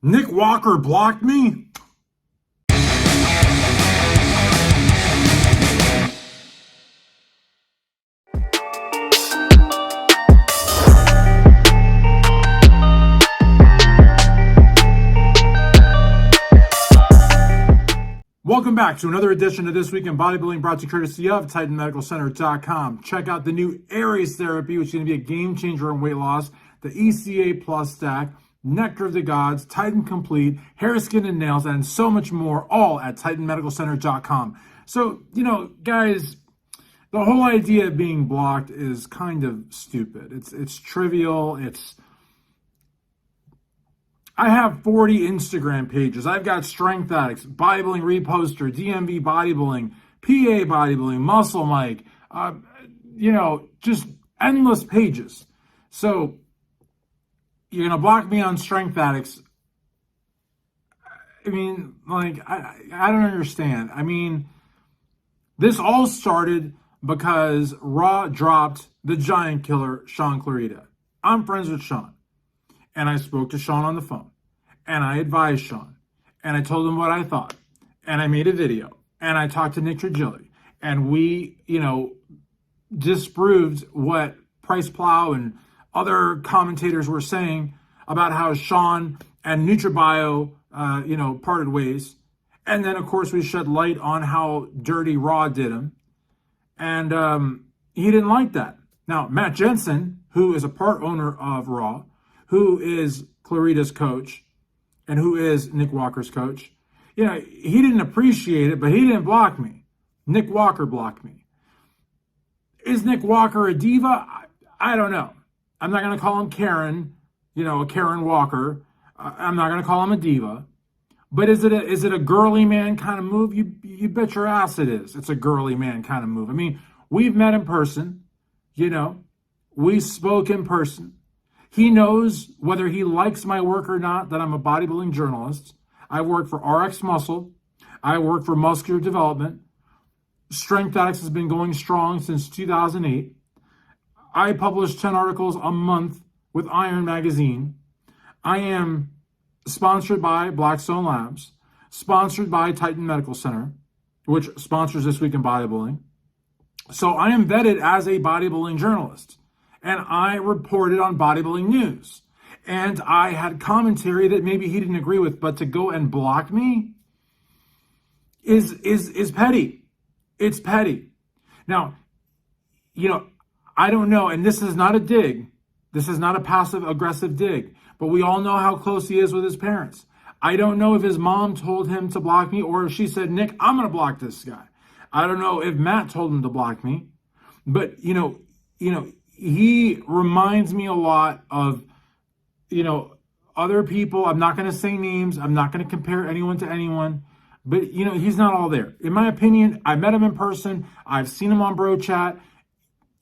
Nick Walker blocked me? Welcome back to another edition of This Week in Bodybuilding, brought to you courtesy of TitanMedicalCenter.com. Check out the new Aries therapy, which is going to be a game changer in weight loss, the ECA Plus stack, Nectar of the Gods, Titan Complete, Hair, Skin, and Nails, and so much more, all at TitanMedicalCenter.com. So, guys, the whole idea of being blocked is kind of stupid. It's trivial. I have 40 Instagram pages. I've got Strength Addicts, Bodybuilding Reposter, DMV Bodybuilding, PA Bodybuilding, Muscle Mike, just endless pages. So you're going to block me on Strength Addicts. I don't understand. This all started because Raw dropped the giant killer, Sean Clarita. I'm friends with Sean. And I spoke to Sean on the phone. And I advised Sean. And I told him what I thought. And I made a video. And I talked to Nick Trigilli. And we, disproved what Price Plow and other commentators were saying about how Sean and NutriBio, parted ways. And then, of course, we shed light on how dirty Raw did him. And he didn't like that. Now, Matt Jensen, who is a part owner of Raw, who is Clarita's coach, and who is Nick Walker's coach, he didn't appreciate it, but he didn't block me. Nick Walker blocked me. Is Nick Walker a diva? I don't know. I'm not going to call him Karen, Karen Walker. I'm not going to call him a diva. But is it a girly man kind of move? You bet your ass it is. It's a girly man kind of move. We've met in person. We spoke in person. He knows whether he likes my work or not that I'm a bodybuilding journalist. I work for RX Muscle. I work for Muscular Development. Strength Addicts has been going strong since 2008. I publish 10 articles a month with Iron Magazine. I am sponsored by Blackstone Labs, sponsored by Titan Medical Center, which sponsors This Week in Bodybuilding. So I am vetted as a bodybuilding journalist. And I reported on bodybuilding news. And I had commentary that maybe he didn't agree with, but to go and block me is petty. It's petty. Now, I don't know, and this is not a dig. This is not a passive-aggressive dig. But we all know how close he is with his parents. I don't know if his mom told him to block me or if she said, Nick, I'm going to block this guy. I don't know if Matt told him to block me. But, he reminds me a lot of, other people. I'm not going to say names. I'm not going to compare anyone to anyone. But, he's not all there. In my opinion, I met him in person. I've seen him on Bro Chat.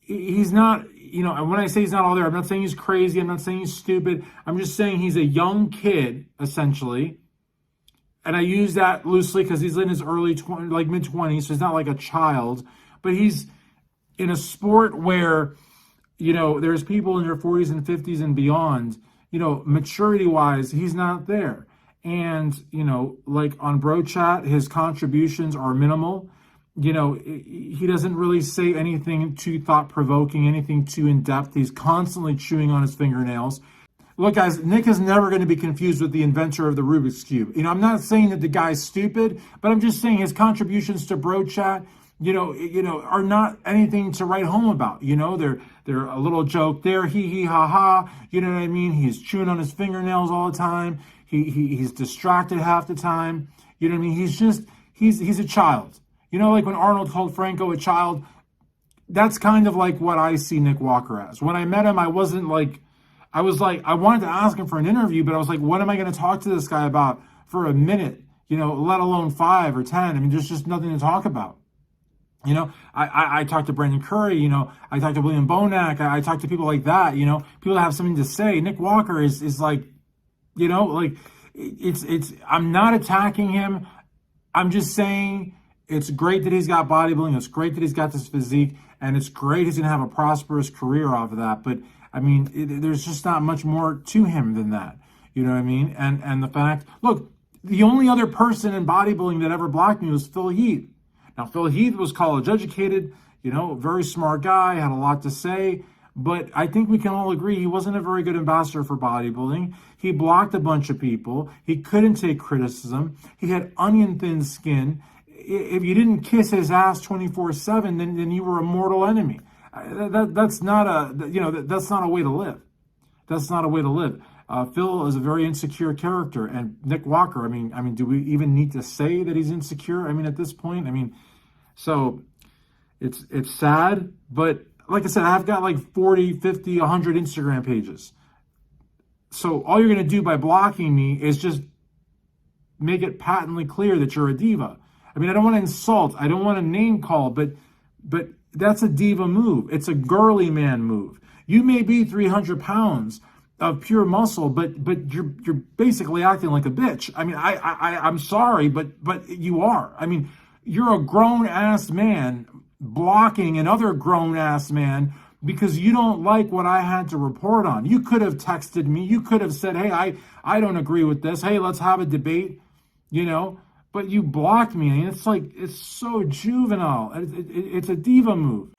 He's not, and when I say he's not all there, I'm not saying he's crazy. I'm not saying he's stupid. I'm just saying he's a young kid, essentially. And I use that loosely because he's in his mid-20s, so he's not like a child. But he's in a sport where there's people in their 40s and 50s and beyond, maturity-wise, he's not there. And, on Bro Chat, his contributions are minimal. He doesn't really say anything too thought-provoking, anything too in-depth. He's constantly chewing on his fingernails. Look, guys, Nick is never going to be confused with the inventor of the Rubik's Cube. I'm not saying that the guy's stupid, but I'm just saying his contributions to Bro Chat, are not anything to write home about. They're a little joke there, hee ha ha. You know what I mean? He's chewing on his fingernails all the time. He's distracted half the time. You know what I mean? He's a child. Like when Arnold called Franco a child, that's kind of like what I see Nick Walker as. When I met him, I was like, I wanted to ask him for an interview, but I was like, what am I going to talk to this guy about for a minute? Let alone 5 or 10. There's just nothing to talk about. I talked to Brandon Curry, I talked to William Bonac, I talked to people like that, people that have something to say. Nick Walker is like, I'm not attacking him. I'm just saying it's great that he's got bodybuilding. It's great that he's got this physique, and it's great he's going to have a prosperous career off of that. But there's just not much more to him than that. You know what I mean? And the fact, look, the only other person in bodybuilding that ever blocked me was Phil Heath. Now, Phil Heath was college educated, very smart guy, had a lot to say, but I think we can all agree he wasn't a very good ambassador for bodybuilding. He blocked a bunch of people. He couldn't take criticism. He had onion thin skin. If you didn't kiss his ass 24/7, then you were a mortal enemy. That's not that's not a way to live. That's not a way to live. Phil is a very insecure character, and Nick Walker. I mean, do we even need to say that he's insecure? I mean, at this point, so it's sad, but like I said, I've got like 40, 50, 100 Instagram pages. So all you're going to do by blocking me is just make it patently clear that you're a diva. I mean, I don't want to insult, I don't want to name call, but that's a diva move. It's a girly man move. You may be 300 pounds of pure muscle, but you're basically acting like a bitch. I mean, I'm sorry, but you are. I mean, you're a grown ass man blocking another grown ass man because you don't like what I had to report on. You could have texted me. You could have said, hey, I don't agree with this. Hey, let's have a debate, but you blocked me. And it's like, it's so juvenile. It's a diva move.